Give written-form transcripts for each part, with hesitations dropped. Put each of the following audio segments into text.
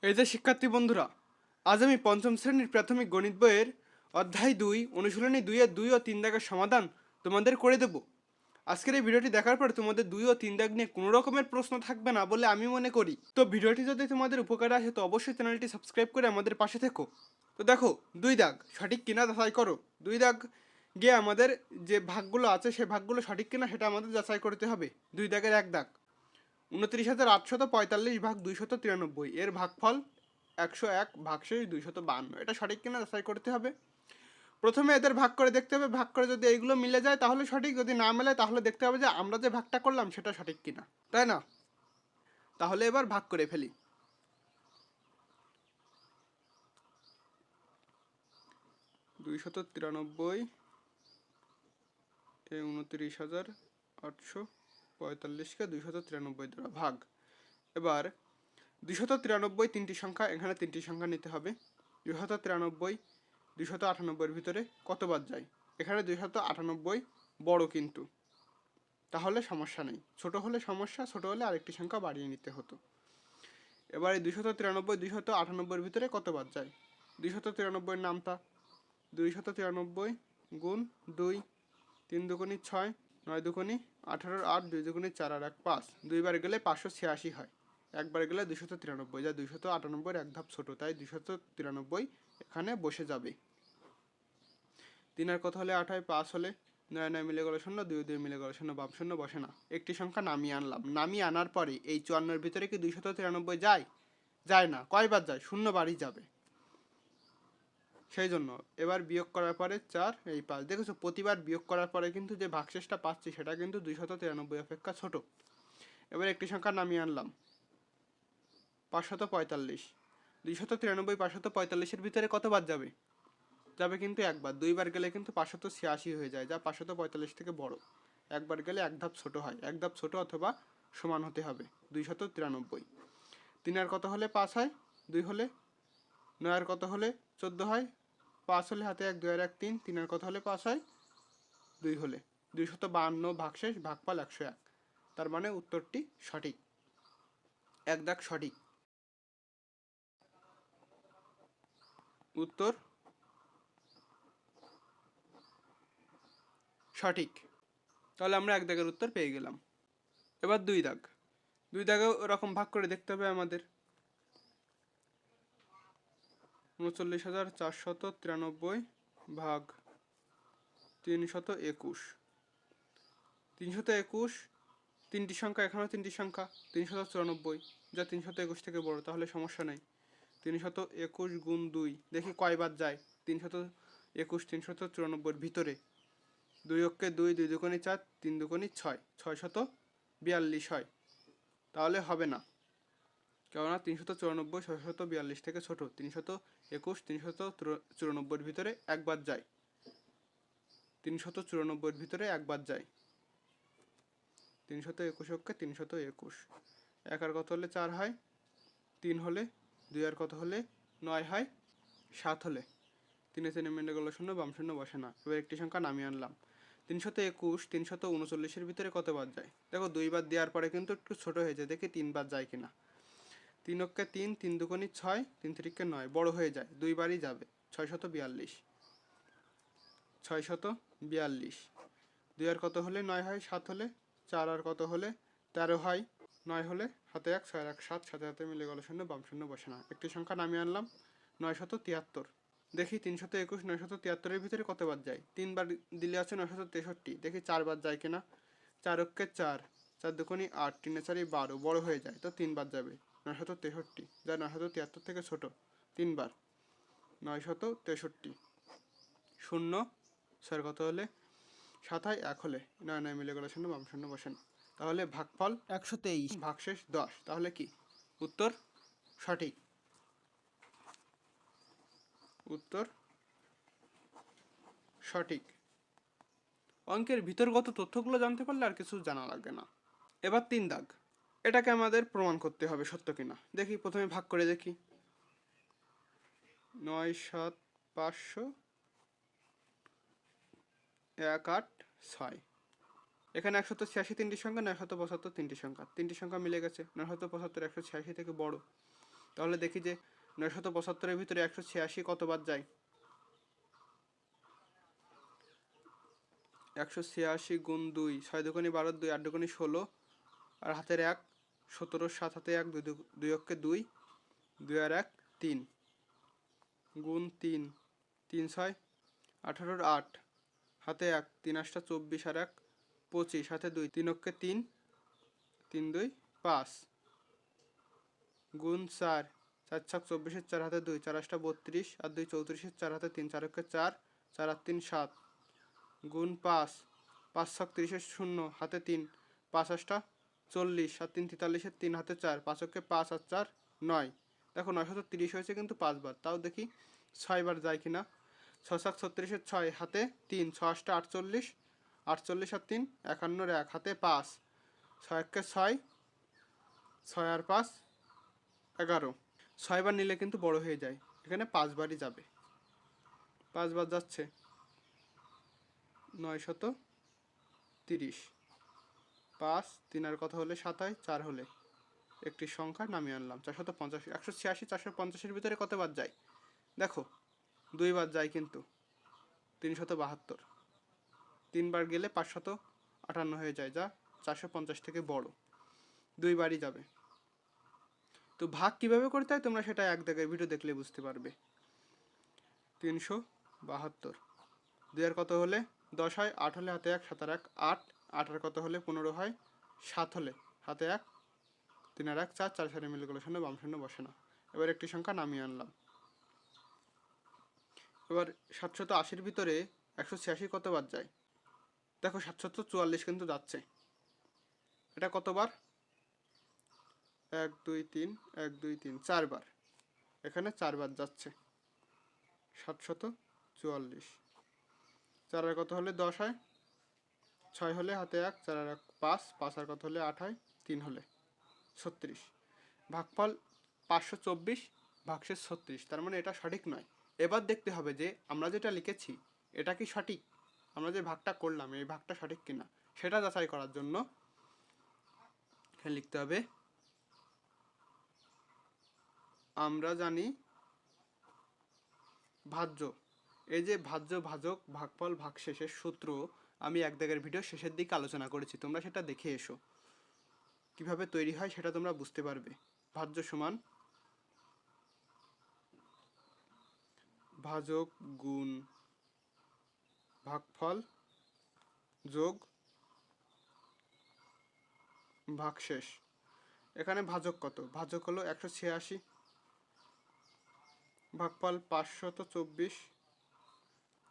এই যে শিক্ষার্থী বন্ধুরা, আজ আমি পঞ্চম শ্রেণীর প্রাথমিক গণিত বইয়ের অধ্যায় 2 অনুশীলনী 2 ও 3 দাগের সমাধান তোমাদের করে দেব। আজকের এই ভিডিওটি দেখার পর তোমাদের 2 ও 3 দাগ নিয়ে কোনো রকমের প্রশ্ন থাকবে না বলে আমি মনে করি। তো ভিডিওটি যদি তোমাদের উপকারে আসে তো অবশ্যই চ্যানেলটি সাবস্ক্রাইব করে আমাদের পাশে থেকো। তো দেখো, 2 দাগ সঠিক কিনা যাচাই করো। 2 দাগ গিয়ে আমাদের যে ভাগগুলো আছে সেই ভাগগুলো সঠিক কিনা সেটা আমাদের যাচাই করতে হবে। 2 দাগের 1 দাগ, 29,845 ভাগ 293 এর ভাগফল 101 ভাগশেষ 252, এটা সঠিক কিনা যাচাই করতে হবে। প্রথমে এদের ভাগ করে দেখতে হবে, ভাগ করে যদি এইগুলো মিলে যায় তাহলে সঠিক, যদি না মেলে তাহলে দেখতে হবে যে আমরা যে ভাগটা করলাম সেটা সঠিক কিনা, তাই না? তাহলে এবার ভাগ করে ফেলি। 293 এই 29,845কে 293 দ্বারা ভাগ। এবার 293 তিনটি সংখ্যা, এখানে তিনটি সংখ্যা নিতে হবে। 293 298 ভিতরে কতবার যায়? এখানে 298 বড়, কিন্তু তাহলে সমস্যা নেই। ছোট হলে সমস্যা, ছোট হলে আরেকটি সংখ্যা বাড়িয়ে নিতে হতো। এবার এই 293 298 ভিতরে কতবার যায়? 293 নামতা, 293 গুণ 2, 3 দুগুণি 6, 9 দুগুণি 18, 8, 2 দুগুণি 4 আর 1 5, দুইবার গেলে 586 হয়, একবার গেলে 293, যা 298 এক ধাপ ছোট, তাই 293 এখানে বসে যাবে। 3 আর কত হলে 8 হয়, 5 হলে 9 9 মিলে গেল 0, 2 2 মিলে গেল 0, বাম শূন্য বসে না। একটি সংখ্যা নামিয়ে আনলাম, নামিয়ে আনার পরে এই 54 ভিতরে কি 293 যায়? যায় না। কয়বার যায়? 0 বারই যাবে। সেই জন্য এবার বিয়োগ করার পরে 4 এই 5, দেখেছো প্রতিবার বিয়োগ করার পরে কিন্তু যে ভাগশেষটা পাচ্ছি সেটা কিন্তু 293 অপেক্ষা ছোট। এবার একটি সংখ্যা নামিয়ে আনলাম, 545। 293 545-এর ভিতরে কতবার যাবে? যাবে কিন্তু একবার। দুইবার গেলে কিন্তু 586 হয়ে যায়, যা 545 থেকে বড়। একবার গেলে এক ধাপ ছোট হয়, এক ধাপ ছোট অথবা সমান হতে হবে 293। 3 আর কত হলে 5 হয়? 2 হলে। 9 আর কত হলে 14 হয়? 5 হলে হাতে 1, 2 আর 1 3, 3 আর কত হলে 5 হয়? 2 হলে। 252 ভাগশেষ ভাগফল 101, তার মানে উত্তরটি সঠিক। এক দাগ সঠিক, উত্তর সঠিক। তাহলে আমরা এক দাগের উত্তর পেয়ে গেলাম। এবার 2 দাগ, 2 দাগেও ওরকম ভাগ করে দেখতে হবে আমাদের। 39,493 ভাগ 321। 321 তিনটি সংখ্যা, এখানেও তিনটি সংখ্যা, 394, যা 321 থেকে বড়, তাহলে সমস্যা নেই। 321 গুণ 2, দেখি কয়বার যায়। 321 394 ভিতরে 2 অক্ষে 2, 2 দুগুণি 4, 3 দুগুণি 6, 642 হয়, তাহলে হবে না, কেননা 394 642 থেকে ছোট। 321 394 ভিতরে একবার যায়, 394 ভিতরে একবার যায়। 321 অক্ষে 321, 1 আর কত হলে 4 হয়? 3 হলে। 2 আর কত হলে 9 হয়? 7 হলে। 3 3 মিলে গেল 0, বাম শূন্য বসে না। এবার একটি সংখ্যা নামিয়ে আনলাম, 321 339 ভিতরে কতবার যায়? দেখো 2 বার দেওয়ার পরে কিন্তু একটু ছোট হয়ে যায়, দেখি 3 বার যায় কিনা। 3 অক্ষে 3, 3 দুগুণি 6, 3 তিরিকে 9, বড় হয়ে যায়, 2 বারই যাবে, 642। 642। 2 আর কত হলে 9 হয়? 7 হলে। 4 আর কত হলে 13 হয়? 9 হলে। হাতে 1, 6 আর 1 7, সাথে সাথে মিলে গেল 0, বাম শূন্য বসে না। একটি সংখ্যা নামিয়ে আনলাম, 973। দেখি 321 973-এর ভিতরে কতবার যায়? 3 বার দিলে আছে 963, দেখি 4 বার যায় কিনা। 4 অক্ষে 4, 4 দুগুণি 8, 3 4 12, বড় হয়ে যায়, তো 3 বার যাবে, 963, যা 973 থেকে ছোট, 3 বার, 963। 0 6 কত হলে 7 হয়? 1 হলে। 9 9 মিলে গেল 0, বাম শূন্য বসেন। তাহলে ভাগফল 123, ভাগশেষ 10, তাহলে কি উত্তর সঠিক? উত্তর সঠিক। অঙ্কের ভিতরগত তথ্যগুলো জানতে পারলে আর কিছু জানা লাগবে না। এবার 3 দাগ, এটাকে আমাদের প্রমাণ করতে হবে সত্য কিনা। দেখি প্রথমে ভাগ করে দেখি। 9 7 500 1 8 6, এখানে 186 তিনটি সংখ্যা, 975 তিনটি সংখ্যা, তিনটি সংখ্যা মিলে গেছে। 975 186 থেকে বড়, তাহলে দেখি যে 975-এর ভিতরে 186 কতবার যায়। 186 গুণ 2, 6 দুগুণে 12, 2 8 দুগুণে 16, আর হাতের 1, 17, 7 হাতে 1, 2 অক্ষে 2, 2 আর 1 3, গুণ 3, 3 6 18, 8 হাতে 1, 3 8 24 আর 1 25, হাতে 2, 3 অক্ষে 3, 3 2 5, গুণ 4, 4 6 24, 4 হাতে 2, 4 8 32 আর 2 34, 4 হাতে 3, 4 অক্ষে 4, 4 আর 3 7, গুণ 5, 5 6 30, 0 হাতে 3, 5 8 40 আর 3 43, 3 হাতে 4, 5 অক্ষে 5 আর 4 9। দেখো 930 হয়েছে কিন্তু 5 বার। তাও দেখি 6 বার যায় কিনা। 6 7 36, 6 হাতে 3, 6 8 48, 48 আর 3 51, 1 হাতে 5, 6 1 6, 6 আর 5 11। 6 বার নিলে কিন্তু বড় হয়ে যায়, এখানে 5 বারই যাবে। 5 বার যাচ্ছে 930, 5 3 আর কথা হলে 7 হয়, 4 হলে একটি সংখ্যা নামিয়ে আনলাম 450। 186 450-এর ভিতরে কতবার যায় দেখো, 2 বার যায় কিন্তু 372, 3 বার গেলে 558 হয়ে যায়, যা 450 থেকে বড়, 2 বারই যাবে। তো ভাগ কিভাবে করতে হয় তোমরা সেটা এক জায়গায় ভিডিও দেখলে বুঝতে পারবে। 372, 2 আর কত হলে 10 হয়, 8 হলে হাতে 1, 7 আর 1 8, 8 আর কত হলে 15 হয়, 7 হলে হাতে 1, 3 আর 1 4, 4 সাথে মিলে গেলো 0, বাম শূন্য বসে না। এবার একটি সংখ্যা নামিয়ে আনলাম। এবার 780-র ভিতরে 186 কতবার যায় দেখো, 744 কিন্তু যাচ্ছে। এটা কতবার? 1 2 3 1 2 3 4 বার, এখানে 4 বার যাচ্ছে 744। 4 আর কত হলে 10 হয়, 6 হলে হাতে 1, 4 আর 1 5, 5 আর কত হলে 8 হয়, 3 হলে 36। ভাগফল 524 ভাগশেষ 36, তার মানে এটা সঠিক নয়। এবার দেখতে হবে যে আমরা যেটা লিখেছি এটা কি সঠিক, আমরা যে ভাগটা করলাম এই ভাগটা সঠিক কিনা সেটা যাচাই করার জন্য লিখতে হবে আমরা জানি ভাজ্য। এই যে ভাজ্য, ভাজক, ভাগফল, ভাগশেষের সূত্র আমি এক দাগের ভিডিও শেষের দিকে আলোচনা করেছি, তোমরা সেটা দেখে এসো, কিভাবে তৈরি হয় সেটা তোমরা বুঝতে পারবে। ভাজ্য সমান ভাজক গুণ ভাগফল যোগ ভাগশেষ। এখানে ভাজক কত? ভাজক হলো 186, ভাগফল 524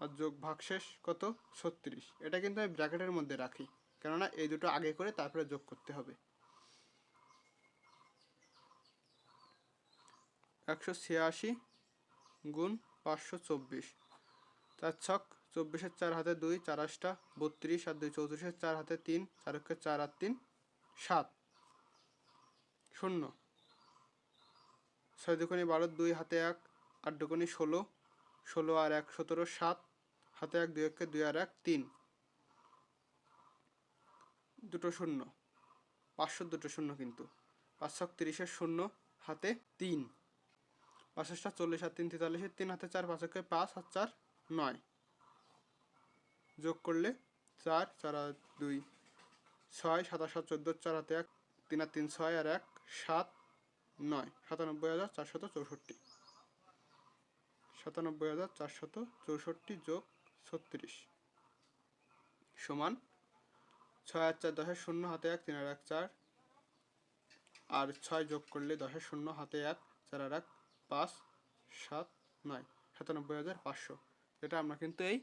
আর যোগ ভাগশেষ কত? 36। এটা কিন্তু আমি ব্র্যাকেটের মধ্যে রাখি, কেননা এই দুটো আগে করে তারপরে যোগ করতে হবে। 186 গুণ 524, 4 ছক 24, 4 হাতে 2, 4 8 32 আর 2 34, 4 হাতে 3, 4 অক্ষে 4 আর 3 7, 0 6 দুগুণে 12, 2 হাতে 1, 8 দুগুণে 16, 16 আর 1 17, 7 হাতে 1, 2 অক্ষে 2 আর 1 3, দুটো 0, 500 দুটো 0 কিন্তু 5 ছক 30, 0 হাতে 3, 5 8 40 আর 3 43, 3 হাতে 4, 5 অক্ষে 5 আর 4 9, যোগ করলে 4 4 আর 2 6, 7 আর 7 14, 4 হাতে 1, 3 আর 3 6 আর 1 7 9, 97,464, 97,464 যোগ 36 সমান 6 আর 4 10, 0 হাতে 1, 3 আর 1 4 আর 6 যোগ করলে 10, 0 হাতে 1, 4 আর 1 5 7 9, 97,500। এটা আমরা কিন্তু এই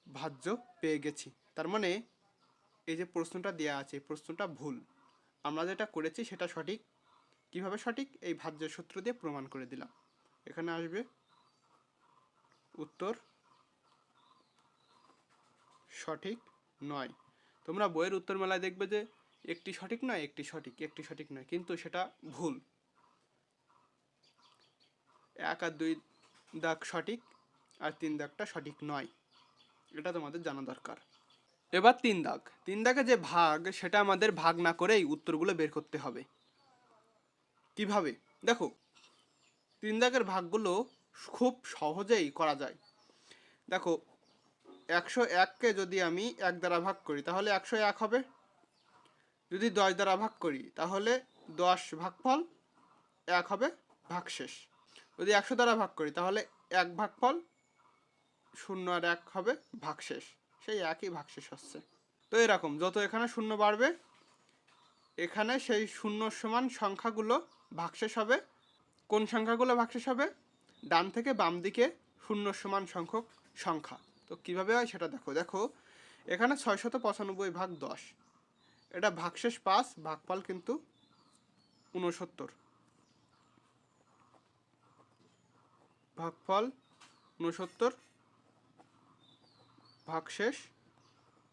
ভাজ্য পেয়ে গেছি। তার মানে এই যে প্রশ্নটা দেয়া আছে প্রশ্নটা ভুল, আমরা যেটা করেছি সেটা সঠিক। কিভাবে সঠিক? এই ভাজ্যের সূত্র দিয়ে প্রমাণ করে দিলাম। এখানে আসবে উত্তর সঠিক নয়। তোমরা বইয়ের উত্তর মেলায় দেখবে যে একটি সঠিক নয়, একটি সঠিক, একটি সঠিক নয়, কিন্তু সেটা ভুল। 1 আর 2 দাগ সঠিক আর 3 দাগটা সঠিক নয়, এটা তোমাদের জানা দরকার। এবার 3 দাগ, 3 দাগে যে ভাগ সেটা আমাদের ভাগ না করেই উত্তরগুলো বের করতে হবে। কিভাবে? দেখো, 3 দাগের ভাগগুলো খুব সহজেই করা যায়। দেখো, 101কে যদি আমি 1 দ্বারা ভাগ করি তাহলে 101 হবে। যদি 10 দ্বারা ভাগ করি তাহলে 10 ভাগফল 1 হবে ভাগশেষ। যদি 100 দ্বারা ভাগ করি তাহলে 1 ভাগফল 0 আর 1 হবে ভাগশেষ। সেই একই ভাগশেষ হচ্ছে। তো এরকম যত এখানে শূন্য বাড়বে এখানে সেই শূন্য সমান সংখ্যাগুলো ভাগশেষ হবে। কোন সংখ্যাগুলো ভাগশেষ হবে? ডান থেকে বাম দিকে শূন্য সমান সংখ্যক সংখ্যা। তো কিভাবে হয় সেটা দেখো। দেখো, এখানে 695 ভাগ 10, এটা ভাগশেষ 5, ভাগফল কিন্তু 69, ভাগফল 69, ভাগশেষ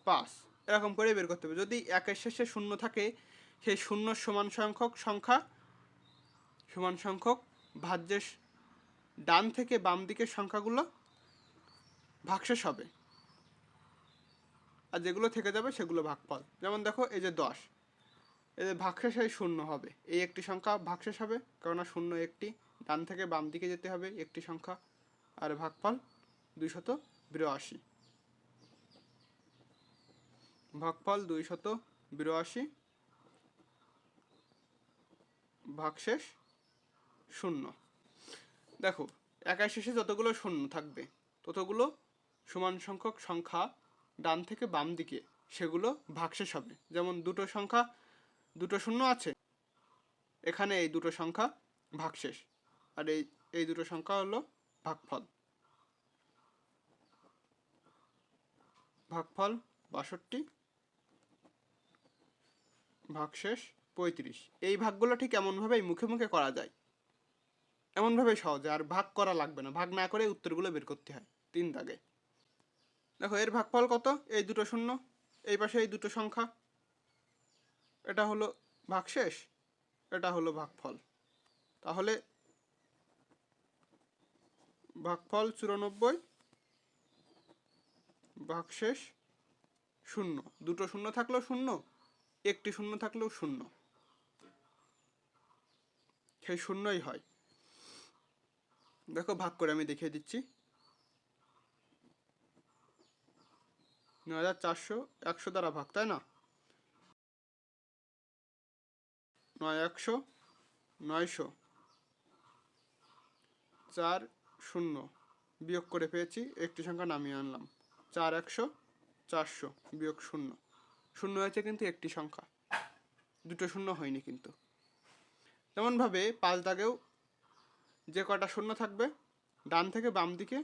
5, এরকম করে বের করতে হবে। যদি একের শেষে শূন্য থাকে সেই শূন্য সমান সংখ্যক সংখ্যা সমান সংখ্যক ভাজ্যের ডান থেকে বাম দিকের সংখ্যাগুলো ভাগশেষ হবে, আর যেগুলো থেকে যাবে সেগুলো ভাগফল। যেমন দেখো, এই যে 10, এই যে ভাগশেষ এই শূন্য হবে, এই একটি সংখ্যা ভাগশেষ হবে, কেননা শূন্য একটি, ডান থেকে বাম দিকে যেতে হবে একটি সংখ্যা, আর ভাগফল 282, ভাগফল 282, ভাগশেষ 0। দেখো, একের শেষে যতগুলো শূন্য থাকবে ততগুলো সমান সংখ্যক সংখ্যা ডান থেকে বাম দিকে সেগুলো ভাগশেষ হবে। যেমন দুটো সংখ্যা, দুটো শূন্য আছে, এখানে এই দুটো সংখ্যা ভাগশেষ, আর এই দুটো সংখ্যা হলো ভাগফল। ভাগফল 62, ভাগশেষ 35। এই ভাগগুলো ঠিক এমনভাবেই মুখে মুখে করা যায়, এমনভাবেই সহজে, আর ভাগ করা লাগবে না। ভাগ না করে উত্তরগুলো বের করতে হয় 3 দাগে। দেখো, এর ভাগফল কত? এই দুটো শূন্য, এই পাশে এই দুটো সংখ্যা, এটা হলো ভাগশেষ, এটা হলো ভাগফল। তাহলে ভাগফল 94, ভাগশেষ 0। দুটো শূন্য থাকলেও শূন্য, একটি শূন্য থাকলেও শূন্য, সেই শূন্যই হয়। দেখো, ভাগ করে আমি দেখিয়ে দিচ্ছি। 9400 100 দ্বারা ভাগ, তাই না? 9100 900, 4 0 বিয়োগ করে পেয়েছি, একটি সংখ্যা নামিয়ে আনলাম। 4 100 400 বিয়োগ 0, 0 হয়েছে কিন্তু একটি সংখ্যা, দুটো শূন্য হয়নি কিন্তু। তেমনভাবে 5 দাগেও যে কটা শূন্য থাকবে ডান থেকে বাম দিকে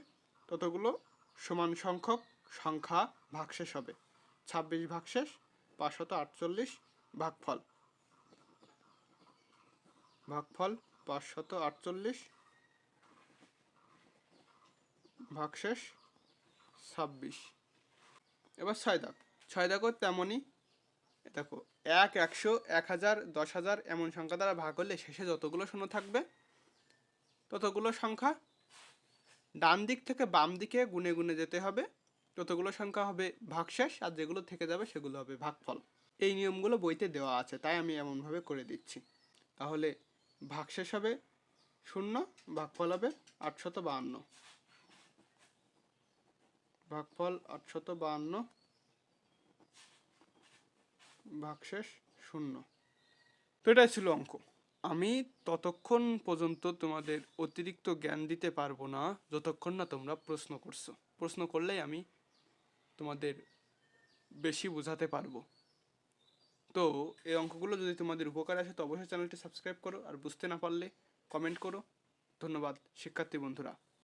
ততগুলো সমান সংখ্যক সংখ্যা ভাগশেষ হবে। 26 ভাগশেষ 548, ভাগফল, ভাগফল 548, ভাগশেষ 26। এবার 6 দাগ। 6 দাগও তেমনই। দেখো, 1 100 1000 10,000 এমন সংখ্যা দ্বারা ভাগ হলে শেষে যতগুলো শূন্য থাকবে ততগুলো সংখ্যা ডান দিক থেকে বাম দিকে গুনে গুনে যেতে হবে, ততগুলো সংখ্যা হবে ভাগশেষ, আর যেগুলো থেকে যাবে সেগুলো হবে ভাগফল। এই নিয়মগুলো বইতে দেওয়া আছে, তাই আমি এমনভাবে করে দিচ্ছি। তাহলে ভাগশেষ হবে 0, ভাগফল হবে 852, ভাগফল 852, ভাগশেষ 0। তো এটাই ছিল অঙ্ক। আমি ততক্ষণ পর্যন্ত তোমাদের অতিরিক্ত জ্ঞান দিতে পারবো না যতক্ষণ না তোমরা প্রশ্ন করছো। প্রশ্ন করলেই আমি তোমাদের বেশি বোঝাতে পারবো। তো এই অঙ্কগুলো যদি তোমাদের উপকার আসে তো অবশ্যই চ্যানেলটি সাবস্ক্রাইব করো, আর বুঝতে না পারলে কমেন্ট করো। ধন্যবাদ শিক্ষার্থী বন্ধুরা।